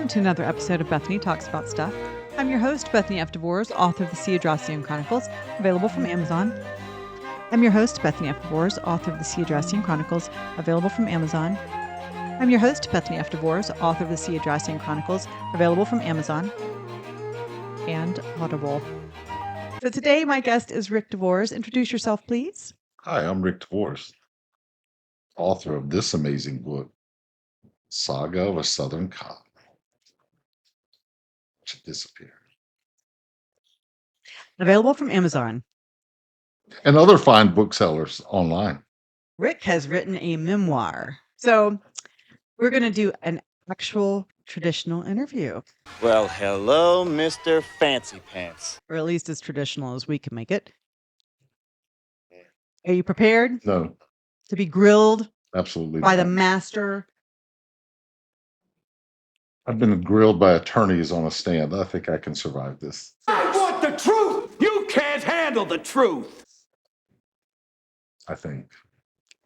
Welcome to another episode of Bethany Talks About Stuff. I'm your host, Bethany F. DeVors, author of the Sea Adrasian Chronicles, available from Amazon. I'm your host, Bethany F. DeVors, author of the Sea Adrasian Chronicles, available from Amazon. I'm your host, Bethany F. DeVors, author of the Sea Adrasian Chronicles, available from Amazon and Audible. So today, my guest is Rick DeVors. Introduce yourself, please. Hi, I'm Rick DeVors, author of this amazing book, Saga of a Southern Cop. Should disappear. Available from Amazon. And other fine booksellers online. Rick has written a memoir. So we're going to do an actual traditional interview. Well, hello, Mr. Fancy Pants. Or at least as traditional as we can make it. Are you prepared No, to be grilled absolutely by the not. master? I've been grilled by attorneys on a stand. I think I can survive this. I want the truth! You can't handle the truth! I think.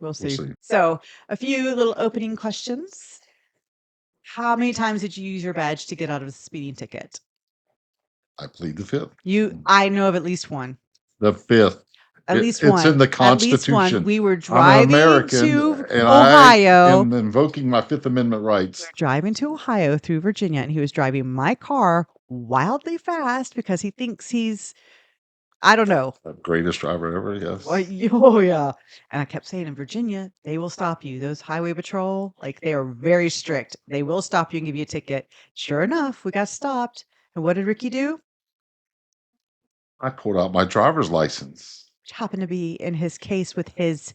We'll see. see. So a few little opening questions. How many times did you use your badge to get out of a speeding ticket? I plead the fifth. I know of at least one. The fifth. At least It's one. in the At least one. Constitution. We were I'm an driving American, to and Ohio. I am invoking my Fifth Amendment rights. Driving to Ohio through Virginia, and he was driving my car wildly fast because he thinks he's, I don't know. The greatest driver ever, yes. Oh, yeah. And I kept saying, in Virginia, they will stop you. Those highway patrol, they are very strict. They will stop you and give you a ticket. Sure enough, we got stopped. And what did Ricky do? I pulled out my driver's license. Which happened to be in his case with his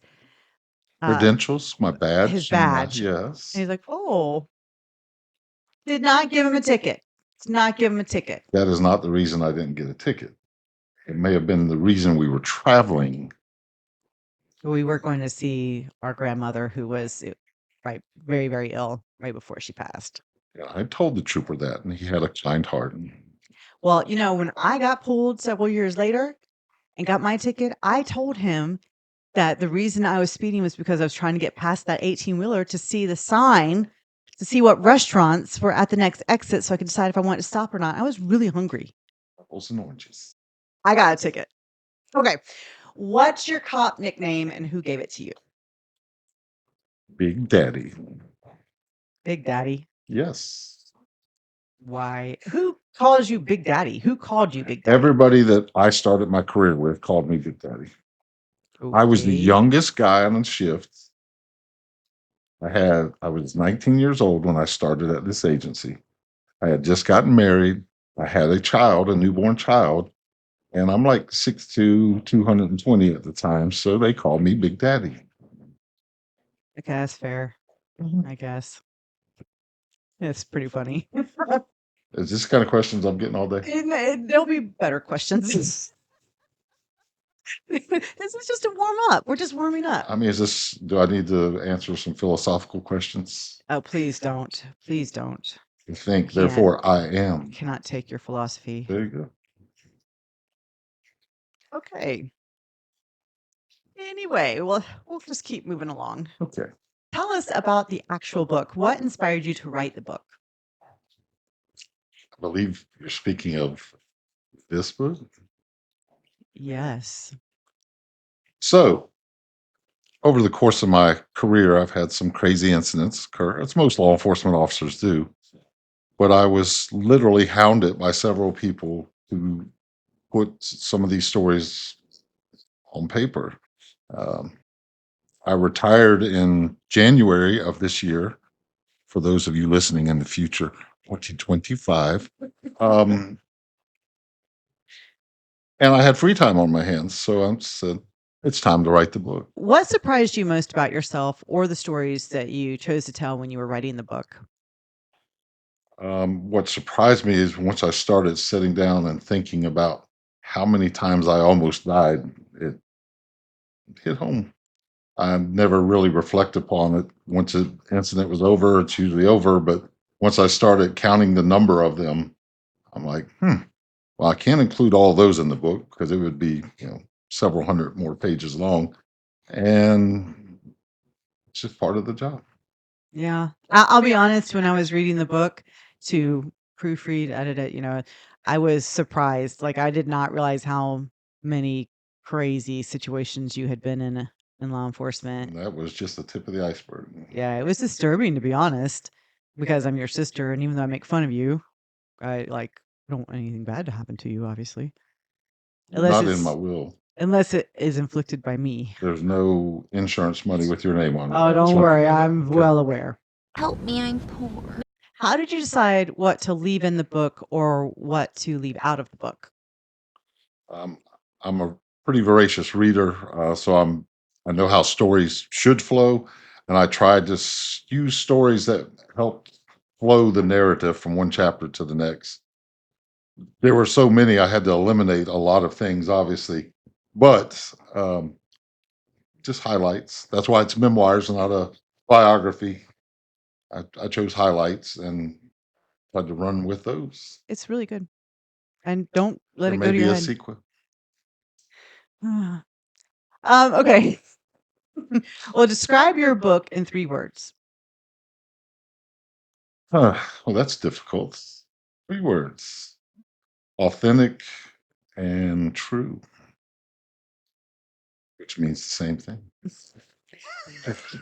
Credentials, my badge. his badge. Yes. And he's like, oh, did not give him a ticket. Did not give him a ticket. That is not the reason I didn't get a ticket. It may have been the reason we were traveling. We were going to see our grandmother who was very, very ill right before she passed. Yeah, I told the trooper that, and he had a kind heart. Well, when I got pulled several years later and got my ticket, I told him that the reason I was speeding was because I was trying to get past that 18-wheeler to see the sign, to see what restaurants were at the next exit so I could decide if I wanted to stop or not. I was really hungry. Apples and oranges. I got a ticket. Okay. What's your cop nickname and who gave it to you? Big Daddy. Big Daddy. Yes. Why? Who calls you Big Daddy? Who called you Big Daddy? Everybody that I started my career with called me Big Daddy. Okay. I was the youngest guy on the shift. I was 19 years old when I started at this agency. I had just gotten married. I had a newborn child, and I'm like 6'2", 220 at the time. So they called me Big Daddy. Okay, that's fair. I guess. It's pretty funny. Is this the kind of questions I'm getting all day? There'll be better questions. This is just a warm up. We're just warming up. I mean, do I need to answer some philosophical questions? Oh, please don't. Please don't. You think, therefore I am. Cannot take your philosophy. There you go. Okay. Anyway, we'll just keep moving along. Okay. Tell us about the actual book. What inspired you to write the book? I believe you're speaking of this book. Yes. So, over the course of my career, I've had some crazy incidents occur, as most law enforcement officers do. But I was literally hounded by several people who put some of these stories on paper. I retired in January of this year. For those of you listening in the future, 2025. And I had free time on my hands. So I said, it's time to write the book. What surprised you most about yourself or the stories that you chose to tell when you were writing the book? What surprised me is once I started sitting down and thinking about how many times I almost died, it hit home. I never really reflect upon it. Once the incident was over, it's usually over. But once I started counting the number of them, I'm like, well, I can't include all those in the book because it would be, several hundred more pages long. And it's just part of the job. Yeah. I'll be honest, when I was reading the book, to proofread, edit it, I was surprised. Like, I did not realize how many crazy situations you had been in law enforcement. And that was just the tip of the iceberg. Yeah, it was disturbing, to be honest, because I'm your sister, and even though I make fun of you, I don't want anything bad to happen to you, obviously. Not in my will. Unless it is inflicted by me. There's no insurance money with your name on it. Oh, don't worry. I'm well aware. Help me, I'm poor. How did you decide what to leave in the book or what to leave out of the book? I'm a pretty voracious reader, so I know how stories should flow, and I tried to use stories that help flow the narrative from one chapter to the next. There were so many, I had to eliminate a lot of things, obviously, but just highlights. That's why it's memoirs and not a biography. I chose highlights and tried to run with those. It's really good. And don't let There it may go to be your a head. sequel. Okay. Well, describe your book in 3 words. Well, that's difficult. 3 words: authentic and true, which means the same thing.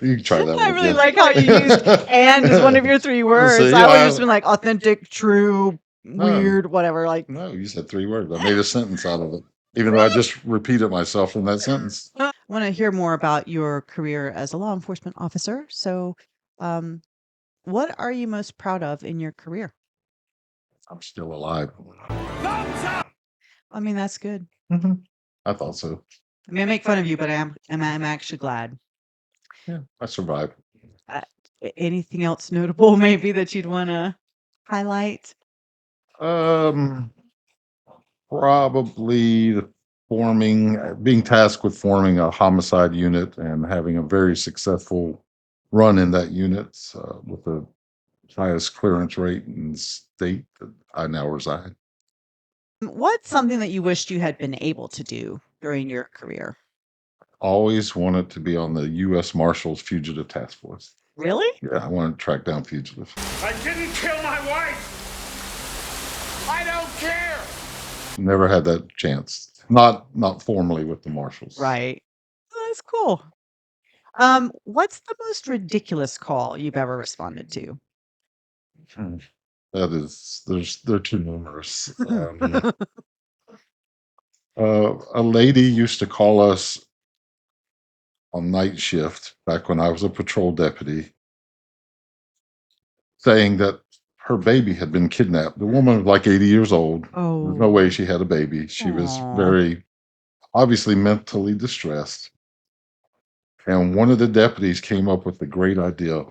You can try that one I really again. like how you used "and" as one of your 3 words. See, I would have just been like authentic, true, No. weird, whatever. Like, No, you said 3 words. I made a sentence out of it, even though I just repeated myself in that sentence. I want to hear more about your career as a law enforcement officer. So, what are you most proud of in your career? I'm still alive. I mean, that's good. I thought so. I mean, I make fun of you, but I'm actually glad. Yeah, I survived. Anything else notable maybe that you'd want to highlight? Probably being tasked with forming a homicide unit and having a very successful run in that unit with the highest clearance rate in the state that I now reside. What's something that you wished you had been able to do during your career? Always wanted to be on the U.S. Marshals Fugitive Task Force. Really? Yeah, I wanted to track down fugitives. I didn't kill my wife. I don't care. Never had that chance. Not formally with the Marshals. Right. Oh, that's cool. What's the most ridiculous call you've ever responded to? That is, they're too numerous. A lady used to call us on night shift back when I was a patrol deputy, saying that her baby had been kidnapped. The woman was like 80 years old. There's no way she had a baby. She was Aw. very obviously mentally distressed. And one of the deputies came up with the great idea of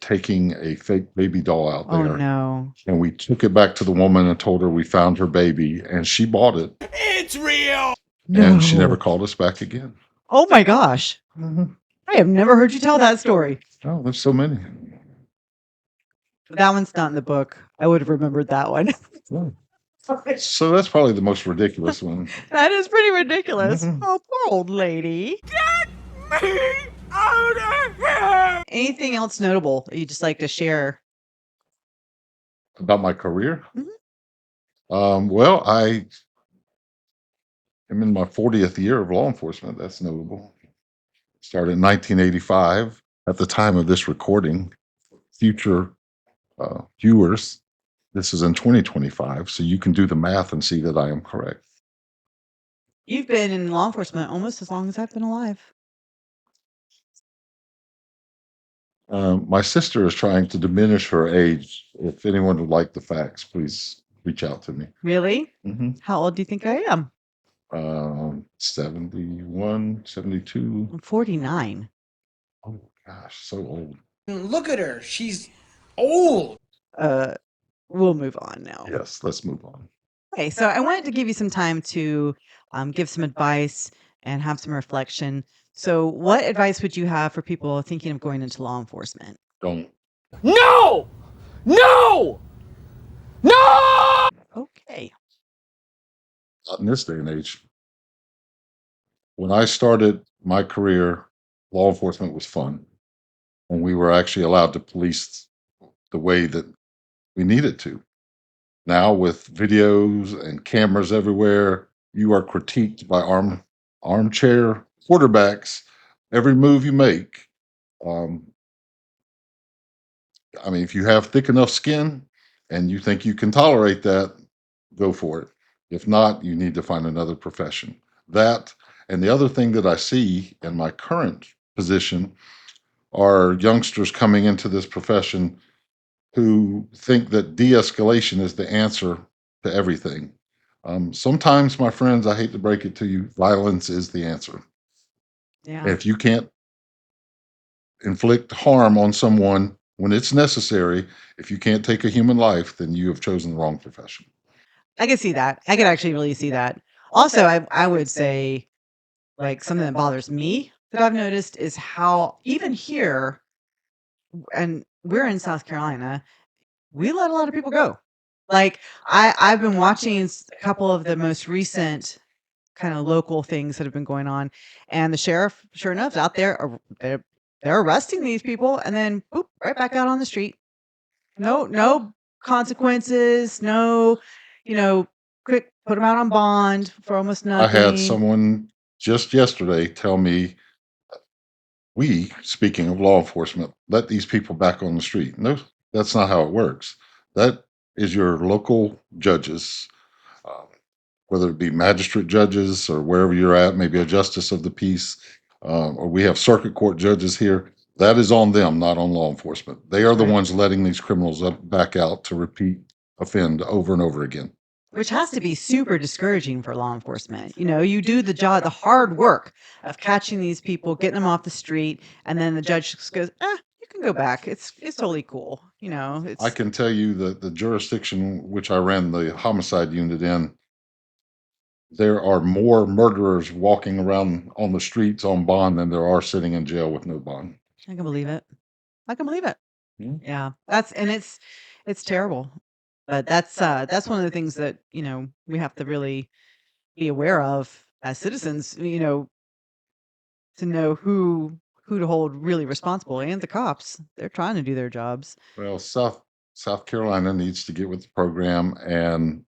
taking a fake baby doll out Oh there. no. And we took it back to the woman and told her we found her baby, and she bought it. It's real. And she never called us back again. Oh my gosh. I have never heard you tell that story. Oh, there's so many. That one's not in the book. I would have remembered that one. So that's probably the most ridiculous one. That is pretty ridiculous. Mhm. Oh, poor old lady. Me out of here. Anything else notable that you just like to share? About my career? Mhm. Well, I am in my 40th year of law enforcement. That's notable. Started in 1985. At the time of this recording, future viewers, this is in 2025, so you can do the math and see that I am correct. You've been in law enforcement almost as long as I've been alive. My sister is trying to diminish her age. If anyone would like the facts, please reach out to me. Really? Mhm. How old do you think I am? 71, 72. I'm 49. Oh gosh, so old. Look at her. She's old. We'll move on now. Yes, let's move on. Okay, so I wanted to give you some time to give some advice and have some reflection. So, what advice would you have for people thinking of going into law enforcement? Don't. No! No! No! Okay. Not in this day and age. When I started my career, law enforcement was fun. And we were actually allowed to police the way that We need it to. Now with videos and cameras everywhere, you are critiqued by armchair quarterbacks every move you make. Um, I mean, if you have thick enough skin and you think you can tolerate that, go for it. If not, you need to find another profession. That and the other thing that I see in my current position are youngsters coming into this profession who think that de-escalation is the answer to everything. Sometimes, my friends, I hate to break it to you, violence is the answer. Yeah. If you can't inflict harm on someone when it's necessary, if you can't take a human life, then you have chosen the wrong profession. I can see that. I could actually really see that. Also, I would say, like, something that bothers me that I've noticed is how even here, and we're in South Carolina, we let a lot of people go. Like, I've been watching a couple of the most recent kind of local things that have been going on, and the sheriff, sure enough, is out there. They're arresting these people, and then boop, right back out on the street. No consequences. No, you know, quick put them out on bond for almost I had nothing. someone just yesterday tell me, we, speaking of law enforcement, let these people back on the street. No, that's not how it works. That is your local judges, uh, whether it be magistrate judges or wherever you're at, maybe a justice of the peace, or we have circuit court judges here. That is on them, not on law enforcement. They are the Right. ones letting these criminals back out to repeat offend over and over again. Which has to be super discouraging for law enforcement. You do the job, the hard work of catching these people, getting them off the street, and then the judge just goes, you can go back. It's totally cool. I It's can tell you that the jurisdiction which I ran the homicide unit in, there are more murderers walking around on the streets on bond than there are sitting in jail with no bond. I can believe it. I can believe it. Yeah. Yeah. It's terrible. But that's one of the things that, we have to really be aware of as citizens, to know who to hold really responsible, and the cops. They're trying to do their jobs. Well, South Carolina needs to get with the program and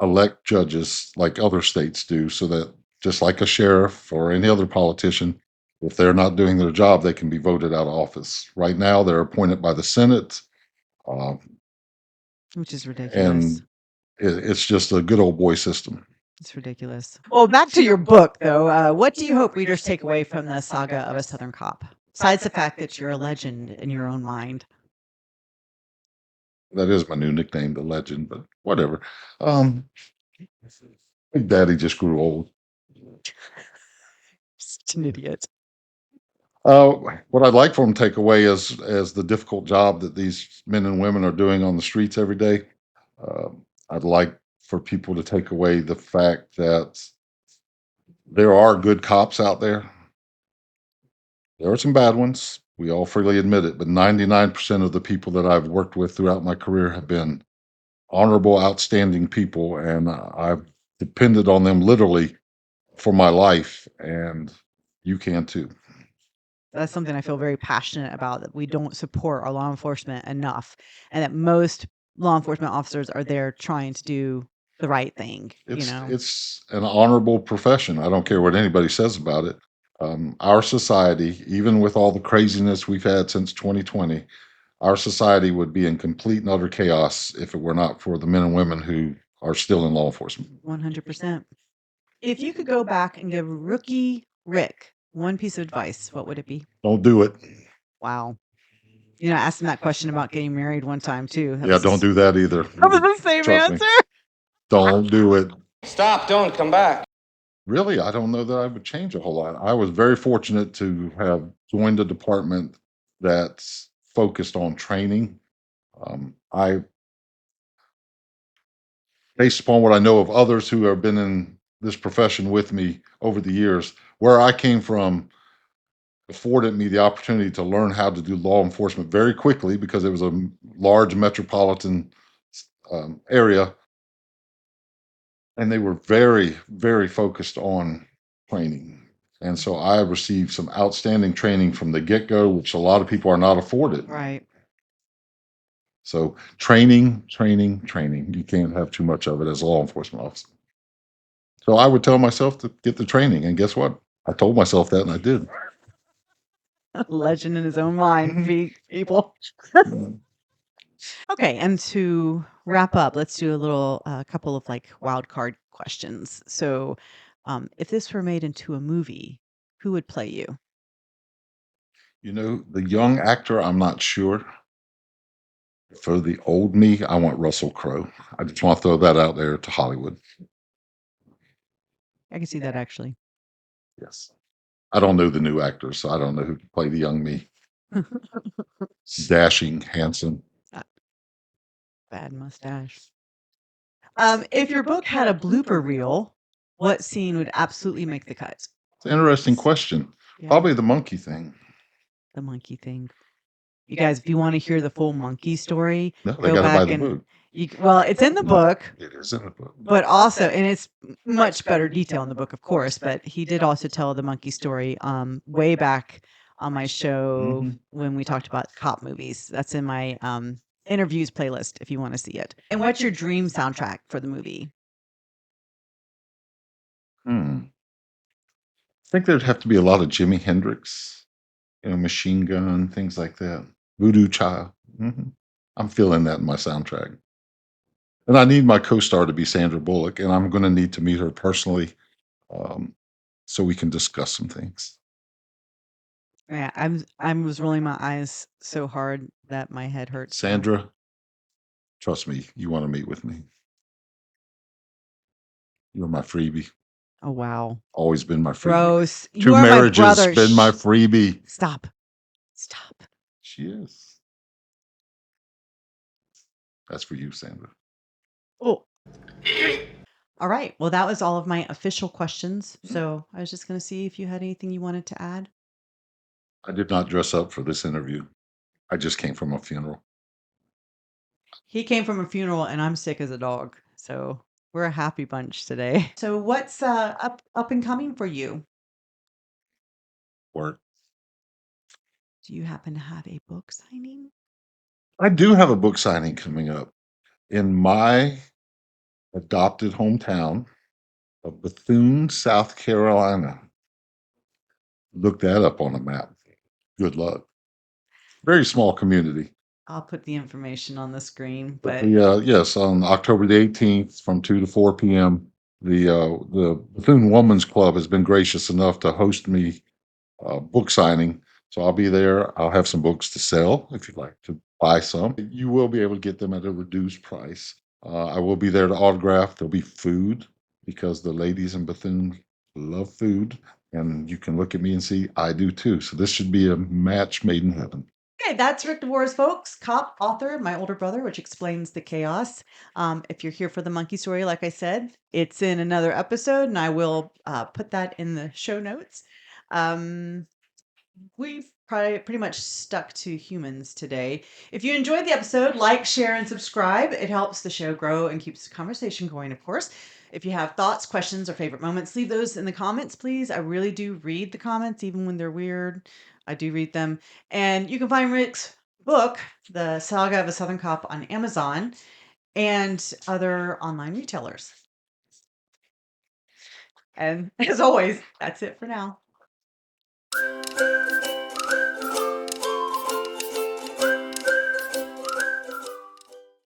elect judges like other states do, so that just like a sheriff or any other politician, if they're not doing their job, they can be voted out of office. Right now, they're appointed by the Senate, uh, Which is ridiculous. and it's just a good old boy system. It's ridiculous. Well, back to your book, though. What do you hope readers take away from the saga of a Southern cop, besides the fact that you're a legend in your own mind? That is my new nickname, the legend, but whatever. Um, Big Daddy just grew old. Such an idiot. What I'd like for them to take away is as the difficult job that these men and women are doing on the streets every day. I'd like for people to take away the fact that there are good cops out there. There are some bad ones. We all freely admit it, but 99% of the people that I've worked with throughout my career have been honorable, outstanding people, and I've depended on them literally for my life, and you can too. That's something I feel very passionate about, that we don't support our law enforcement enough, and that most law enforcement officers are there trying to do the right thing. It's an honorable profession. I don't care what anybody says about it. Our society, even with all the craziness we've had since 2020, our society would be in complete and utter chaos if it were not for the men and women who are still in law enforcement. 100%. If you could go back and give rookie Rick one piece of advice, what would it be? Don't do it. Wow. I asked him that question about getting married one time too. Yeah, don't do that either. That was the same Trust me. answer. Don't do it. Stop, don't come back. Really, I don't know that I would change a whole lot. I was very fortunate to have joined a department that's focused on training. I, based upon what I know of others who have been in this profession with me over the years, where I came from afforded me the opportunity to learn how to do law enforcement very quickly because it was a large metropolitan area, and they were very, very focused on training. And so I received some outstanding training from the get-go, which a lot of people are not afforded. Right. So training, training, training. You can't have too much of it as a law enforcement officer. So I would tell myself to get the training. And guess what? I told myself that and I did. Legend in his own mind, people. Okay, and to wrap up, let's do a little couple of like wild card questions. So, if this were made into a movie, who would play you? You know, the young actor, I'm not sure. For the old me, I want Russell Crowe. I just want to throw that out there to Hollywood. I can see that actually. Yes. I don't know the new actors, so I don't know who can play the young me. Dashing, handsome. Bad mustache. If your book had a blooper reel, what scene would absolutely make the cut? It's an interesting question. Yeah. Probably the monkey thing. The monkey thing. You guys, if you want to hear the full monkey story, No, they go got to buy back the and book. well, it's in the book, It is in the book. but also, and it's much better detail in the book, of course. But he did also tell the monkey story way back on my show when we talked about cop movies. That's in my interviews playlist if you want to see it. And what's your dream soundtrack for the movie? I think there'd have to be a lot of Jimi Hendrix, Machine Gun, things like that. Voodoo Child. I'm feeling that in my soundtrack. And I need my co-star to be Sandra Bullock, and I'm going to need to meet her personally so we can discuss some things. Yeah, I was rolling my eyes so hard that my head hurts. now. Sandra, trust me, you want to meet with me. You're my freebie. Oh wow, Always been my freebie. gross! You 2 are my marriages brother. been my Shh. freebie. Stop. Stop. She is. That's for you, Sandra. Oh. All right. Well, that was all of my official questions. So I was just going to see if you had anything you wanted to add. I did not dress up for this interview. I just came from a funeral. He came from a funeral, and I'm sick as a dog. So we're a happy bunch today. So what's up and coming for you? Work. Do you happen to have a book signing? I do have a book signing coming up in my adopted hometown of Bethune, South Carolina. Look that up on a map. Good luck. Very small community. I'll put the information on the screen. But Yes, on October the 18th from 2 to 4 p.m., the Bethune Women's Club has been gracious enough to host me book signing. So I'll be there. I'll have some books to sell if you'd like to buy some. You will be able to get them at a reduced price. I will be there to autograph. There'll be food because the ladies in Bethune love food. And you can look at me and see I do too. So this should be a match made in heaven. okay, that's Rick DeVors, folks, cop, author, my older brother, which explains the chaos. If you're here for the monkey story, like I said, it's in another episode, and I will put that in the show notes. We've probably pretty much stuck to humans today. If you enjoyed the episode, like, share, and subscribe. It helps the show grow and keeps the conversation going, of course. If you have thoughts, questions, or favorite moments, leave those in the comments, please. I really do read the comments, even when they're weird. I do read them. And you can find Rick's book, The Saga of a Southern Cop, on Amazon and other online retailers. And as always, that's it for now.